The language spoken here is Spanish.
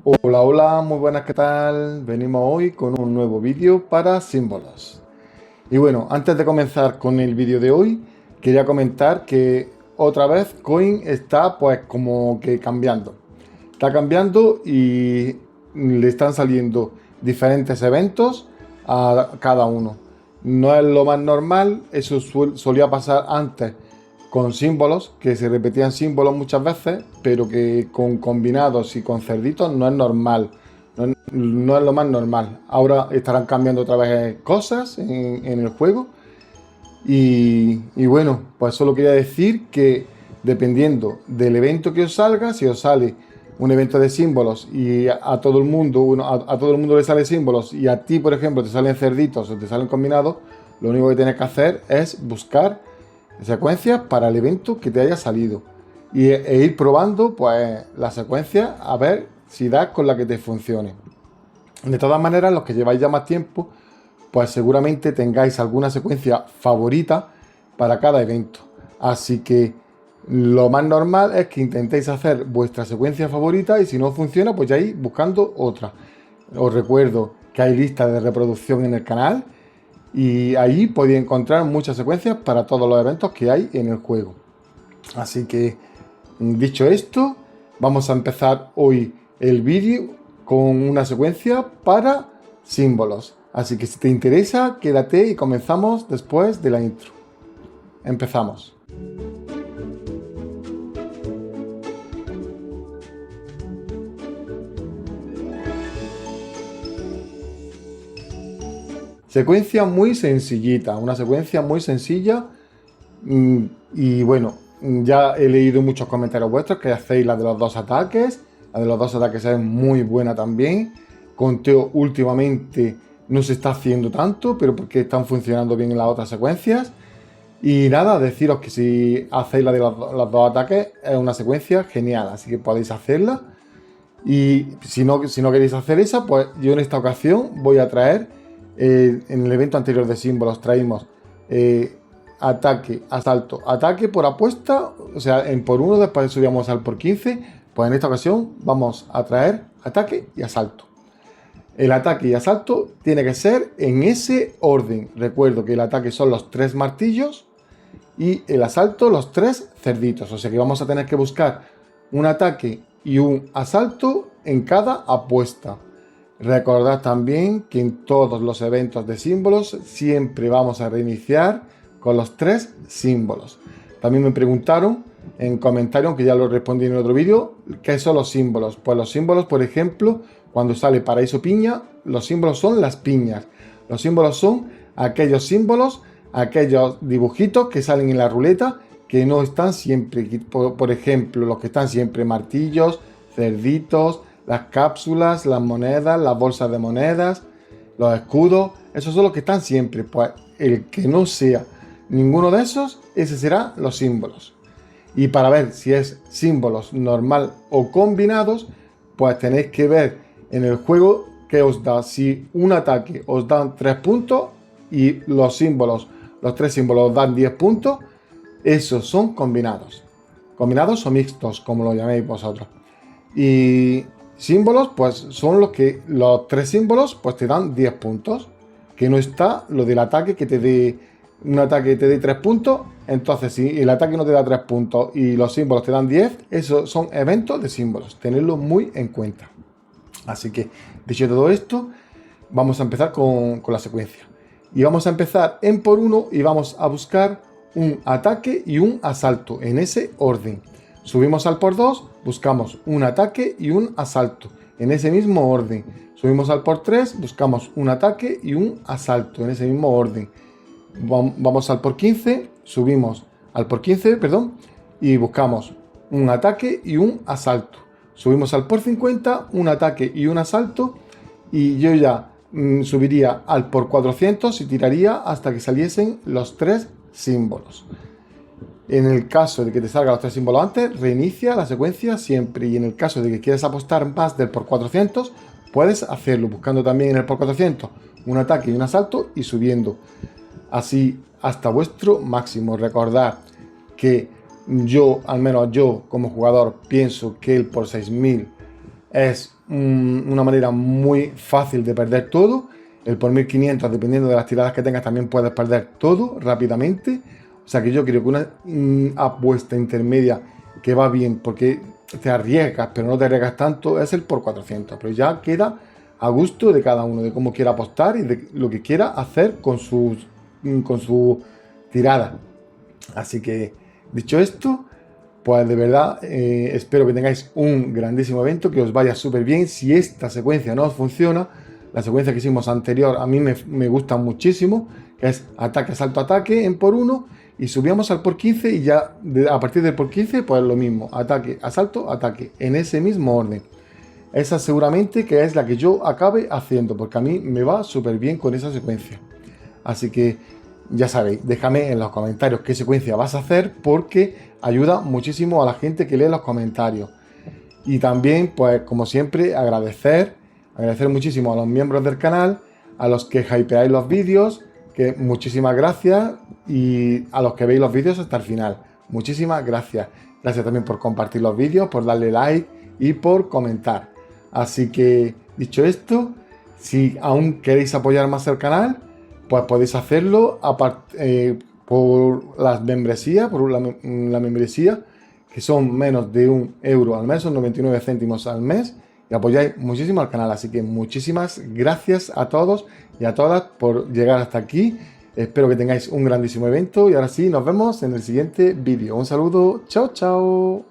Hola, hola, muy buenas, ¿qué tal? Venimos hoy con un nuevo vídeo para símbolos. Y bueno, antes de comenzar con el vídeo de hoy, quería comentar que otra vez Coin está pues como que cambiando. Está cambiando y le están saliendo diferentes eventos a cada uno. No es lo más normal, eso solía pasar antes con símbolos, que se repetían símbolos muchas veces, pero que con combinados y con cerditos no es normal. No es lo más normal. Ahora estarán cambiando otra vez cosas en el juego. Y bueno, pues solo quería decir que dependiendo del evento que os salga, si os sale un evento de símbolos y a todo el mundo, a todo el mundo le sale símbolos y a ti, por ejemplo, te salen cerditos o te salen combinados, lo único que tienes que hacer es buscar secuencias para el evento que te haya salido e ir probando pues la secuencia a ver si das con la que te funcione. De todas maneras, los que lleváis ya más tiempo, pues seguramente tengáis alguna secuencia favorita para cada evento. Así que lo más normal es que intentéis hacer vuestra secuencia favorita y si no funciona, pues ya ir buscando otra. Os recuerdo que hay listas de reproducción en el canal y ahí podéis encontrar muchas secuencias para todos los eventos que hay en el juego. Así que, dicho esto, vamos a empezar hoy el vídeo con una secuencia para símbolos. Así que si te interesa, quédate y comenzamos después de la intro. Empezamos. Secuencia muy sencillita, una secuencia muy sencilla. Y bueno, ya he leído muchos comentarios vuestros que hacéis la de los dos ataques. La de los dos ataques es muy buena también. Conteo últimamente no se está haciendo tanto, pero porque están funcionando bien en las otras secuencias. Y nada, deciros que si hacéis la de los dos ataques es una secuencia genial, así que podéis hacerla. Y si no queréis hacer esa, pues yo en esta ocasión voy a traer, en el evento anterior de símbolos traímos eh, ataque, asalto, ataque por apuesta, o sea, en por uno, después subíamos al por 15, pues en esta ocasión vamos a traer ataque y asalto. El ataque y asalto tiene que ser en ese orden. Recuerdo que el ataque son los 3 martillos y el asalto los 3 cerditos, o sea que vamos a tener que buscar un ataque y un asalto en cada apuesta. Recordad también que en todos los eventos de símbolos siempre vamos a reiniciar con los 3 símbolos. También me preguntaron en comentarios, aunque ya lo respondí en otro vídeo, ¿qué son los símbolos? Pues los símbolos, por ejemplo, cuando sale paraíso piña, los símbolos son las piñas. Los símbolos son aquellos símbolos, aquellos dibujitos que salen en la ruleta que no están siempre. Por ejemplo, los que están siempre martillos, cerditos, las cápsulas, las monedas, las bolsas de monedas, los escudos, esos son los que están siempre. Pues el que no sea ninguno de esos, ese será los símbolos. Y para ver si es símbolos normal o combinados, pues tenéis que ver en el juego que os da. Si un ataque os dan 3 puntos y los símbolos, los 3 símbolos os dan 10 puntos, esos son combinados. Combinados o mixtos, como lo llaméis vosotros. Y símbolos, pues son los 3 símbolos, pues te dan 10 puntos. Que no está lo del ataque que te dé un ataque que te dé 3 puntos. Entonces, si el ataque no te da 3 puntos y los símbolos te dan 10, esos son eventos de símbolos. Tenedlo muy en cuenta. Así que, dicho todo esto, vamos a empezar con la secuencia. Y vamos a empezar en por uno y vamos a buscar un ataque y un asalto en ese orden. Subimos al por 2, buscamos un ataque y un asalto en ese mismo orden. Subimos al por 3, buscamos un ataque y un asalto en ese mismo orden. Vamos al por 15, subimos al por 15, perdón, y buscamos un ataque y un asalto. Subimos al por 50, un ataque y un asalto, y yo ya subiría al por 400 y tiraría hasta que saliesen los 3 símbolos. En el caso de que te salgan los 3 símbolos antes, reinicia la secuencia siempre. Y en el caso de que quieras apostar más del por 400, puedes hacerlo buscando también en el por 400 un ataque y un asalto y subiendo así hasta vuestro máximo. Recordad que yo, al menos yo como jugador, pienso que el por 6000 es una manera muy fácil de perder todo. El por 1500, dependiendo de las tiradas que tengas, también puedes perder todo rápidamente. O sea que yo creo que una apuesta intermedia que va bien, porque te arriesgas, pero no te arriesgas tanto, es el por 400. Pero ya queda a gusto de cada uno, de cómo quiera apostar y de lo que quiera hacer con su tirada. Así que, dicho esto, pues de verdad espero que tengáis un grandísimo evento, que os vaya súper bien. Si esta secuencia no os funciona, la secuencia que hicimos anterior a mí me gusta muchísimo, que es ataque, asalto, ataque en por 1 y subíamos al por 15 y ya a partir del por 15 pues lo mismo, ataque, asalto, ataque, en ese mismo orden. Esa seguramente que es la que yo acabe haciendo, porque a mí me va súper bien con esa secuencia. Así que ya sabéis, déjame en los comentarios qué secuencia vas a hacer, porque ayuda muchísimo a la gente que lee los comentarios. Y también, pues como siempre, agradecer muchísimo a los miembros del canal, a los que hypeáis los vídeos, que muchísimas gracias, y a los que veis los vídeos hasta el final, muchísimas gracias. Gracias también por compartir los vídeos, por darle like y por comentar. Así que, dicho esto, si aún queréis apoyar más el canal, pues podéis hacerlo por las membresías, por la membresía, que son menos de 1 euro al mes, son 99 céntimos al mes, y apoyáis muchísimo al canal. Así que muchísimas gracias a todos y a todas por llegar hasta aquí. Espero que tengáis un grandísimo evento y ahora sí, nos vemos en el siguiente vídeo. Un saludo, chao, chao.